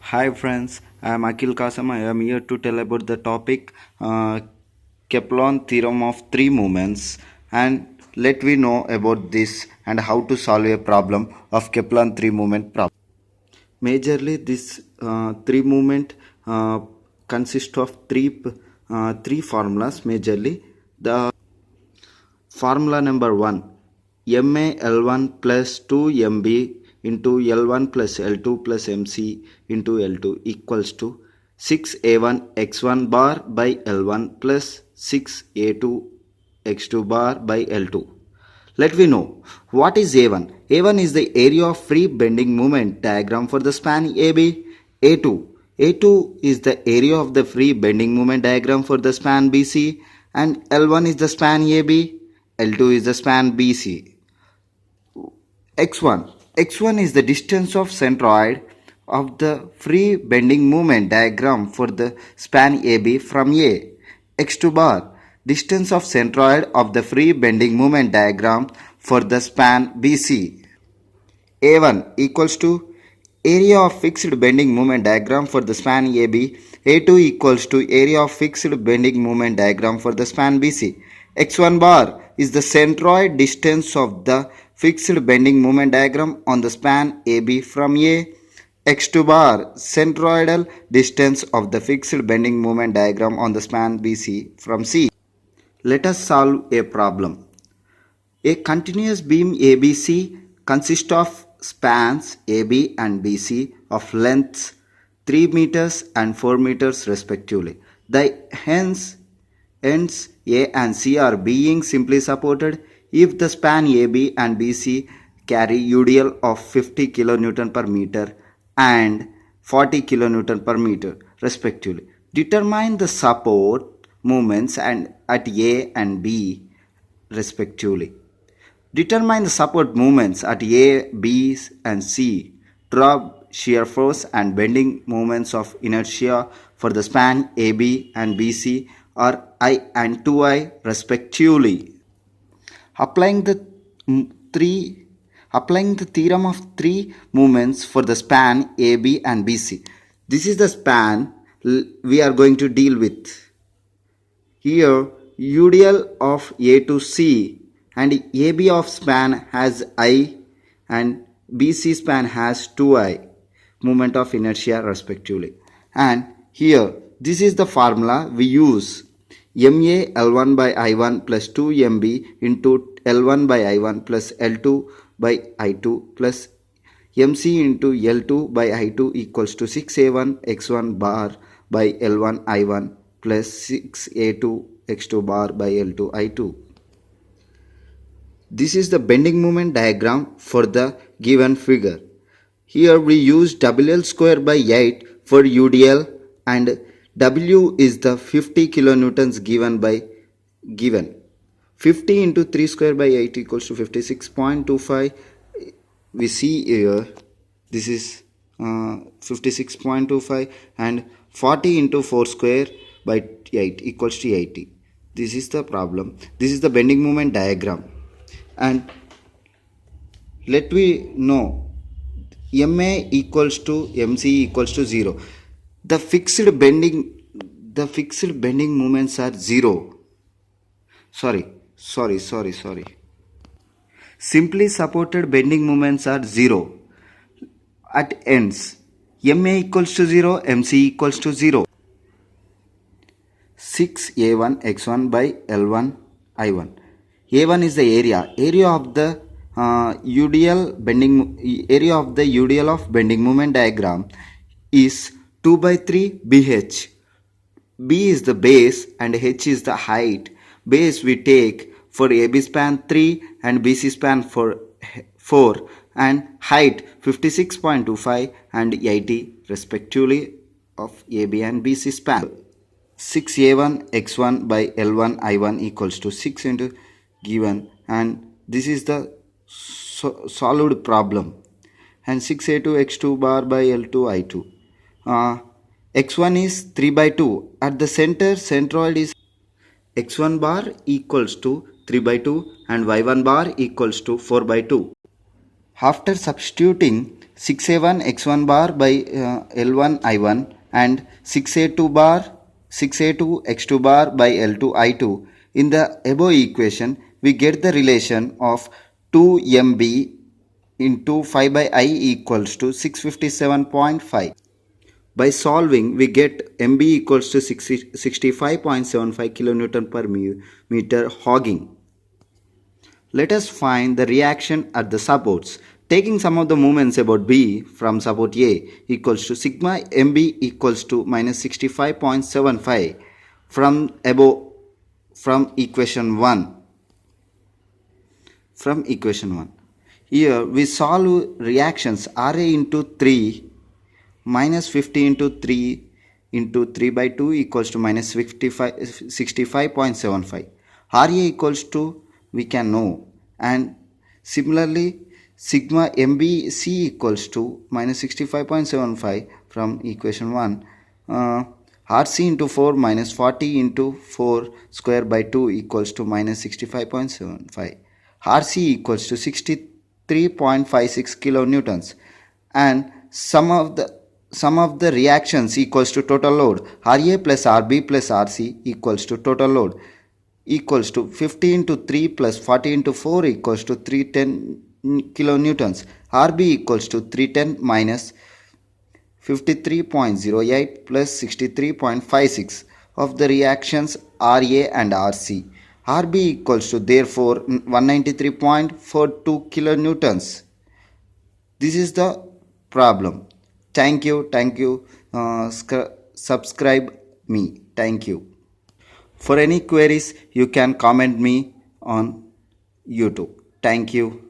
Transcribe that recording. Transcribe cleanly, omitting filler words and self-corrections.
Hi friends, I am Akhil Kasam. I am here to tell about the topic Kepler theorem of three moments, and let we know about this and how to solve a problem of Kepler three moment problem. Majorly, this three movement consists of three formulas. Majorly, the formula number 1, MA L1 plus 2MB into L1 plus L2 plus MC into L2 equals to 6A1 X1 bar by L1 plus 6A2 X2 bar by L2. Let we know what is A1. A1 is the area of free bending moment diagram for the span AB. A2. A2 is the area of the free bending moment diagram for the span BC, and L1 is the span AB. L2 is the span BC. X1. X1 is the distance of centroid of the free bending moment diagram for the span AB from A. X2 bar. Distance of centroid of the free bending moment diagram for the span BC. A1 equals to area of fixed bending moment diagram for the span AB. A2 equals to area of fixed bending moment diagram for the span BC. X1 bar is the centroid distance of the fixed bending moment diagram on the span AB from A. X2 bar centroidal distance of the fixed bending moment diagram on the span BC from C. Let us solve a problem. A continuous beam ABC consists of spans AB and BC of lengths 3 meters and 4 meters respectively. The ends A and C are being simply supported if the span AB and BC carry UDL of 50 kN per meter and 40 kN per meter respectively. Determine the support moments at A and B respectively. Determine the support moments at A, B and C. Draw shear force and bending moments of inertia for the span AB and BC or I and 2I respectively. Applying the theorem of three moments for the span AB and BC. This is the span we are going to deal with. Here UDL of A to C and AB of span has I and BC span has 2I moment of inertia respectively. And here this is the formula we use. MA L1 by I1 plus 2MB into L1 by I1 plus L2 by I2 plus MC into L2 by I2 equals to 6A1 X1 bar by L1 I1 plus 6A2 X2 bar by L2 I2. This is the bending moment diagram for the given figure. Here we use WL square by 8 for UDL and W is the 50 kilonewtons given. 50 into 3 square by 8 equals to 56.25. We see here this is 56.25 and 40 into 4 square by 8 equals to 80. This is the problem. This is the bending moment diagram. And let we know MA equals to MC equals to 0. The fixed bending moments are 0. Sorry. Simply supported bending moments are 0 at ends. MA equals to 0, MC equals to 0. 6A1 X1 by L1 I1. A1 is the area of the UDL of bending moment diagram is 2 by 3 BH. B is the base and H is the height. Base we take for AB span 3 and BC span for 4 and height 56.25 and 80 respectively of AB and BC span. 6A1 X1 by L1 I1 equals to 6 into given, and this is the solved problem, and 6A2 X2 bar by L2 I2. X1 is 3 by 2. At the centroid is X1 bar equals to 3 by 2 and Y1 bar equals to 4 by 2. After substituting 6A1 X1 bar by L1 I1 and 6A2 bar 6A2 X2 bar by L2 I2. In the above equation, we get the relation of 2MB into 5 by I equals to 657.5. By solving, we get MB equals to 65.75 kilonewton per meter hogging. Let us find the reaction at the supports. Taking some of the moments about B from support A equals to sigma MB equals to minus 65.75 from above from equation 1. Here we solve reactions RA into 3 minus 50 into 3 into 3 by 2 equals to minus 65.75. RA equals to we can know, and similarly sigma MBC equals to minus 65.75 from equation 1. RC into 4 minus 40 into 4 square by 2 equals to minus 65.75. RC equals to 63.56 kilonewtons, and sum of the reactions equals to total load. RA plus RB plus RC equals to total load equals to 50 into 3 plus 40 into 4 equals to 310 kilonewtons. RB equals to 310 minus 53.08 plus 63.56 of the reactions RA and RC. RB equals to therefore 193.42 kilonewtons. This is the problem. Thank you. Subscribe me. Thank you. For any queries, you can comment me on YouTube. Thank you.